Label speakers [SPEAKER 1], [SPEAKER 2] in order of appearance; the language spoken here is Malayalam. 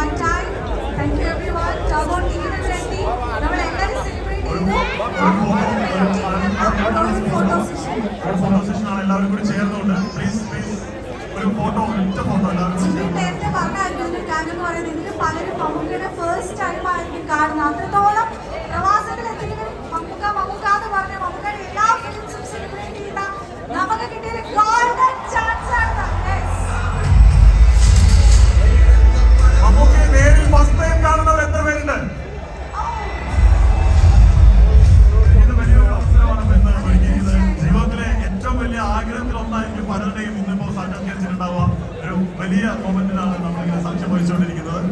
[SPEAKER 1] right time. Thank you everyone. Turbo TV ready. നമ്മൾ എല്ലാവരും സെലിബ്രേറ്റ് ചെയ്ത് ഫോട്ടോ സെഷൻ
[SPEAKER 2] ആണ് എല്ലാവരും കൂടി ചേർന്നുകൊണ്ട് പ്ലീസ് ഒരു ഫോട്ടോ
[SPEAKER 1] നേരത്തെ പറഞ്ഞായിരുന്നു കാര്യം എന്ന് പറയുന്നത് ഇതിൽ പലരും മമ്മൂക്കയുടെ ഫസ്റ്റ് ടൈം ആയിരിക്കും കാണുന്നത്. അത്രത്തോളം പ്രവാസത്തിലെത്തിയവരും മമ്മൂക്ക എന്ന് പറഞ്ഞ മമ്മൂക്കയുടെ എല്ലാ ഫിലിംസും സെലിബ്രേറ്റ് ചെയ്ത നമുക്ക് കിട്ടിയ ഗോൾഡൻ ചാൻസ് ആണ്.
[SPEAKER 2] മമ്മൂക്കയെ നേരിൽ ഫസ്റ്റ് ടൈം കാണുന്നവർ എത്ര പേരുണ്ട്? ഇത് വലിയൊരു അവസരമാണ് ജീവിതത്തിലെ ഏറ്റവും വലിയ ആഗ്രഹത്തിലൊന്നായിരിക്കും പലരുടെയും ഇന്നിപ്പോ സാക്ഷാത്കരിച്ചിട്ടുണ്ടാവുക. ഒരു വലിയ മൊമെന്റിനാണ് നമ്മളിങ്ങനെ സാക്ഷ്യം വഹിച്ചുകൊണ്ടിരിക്കുന്നത്.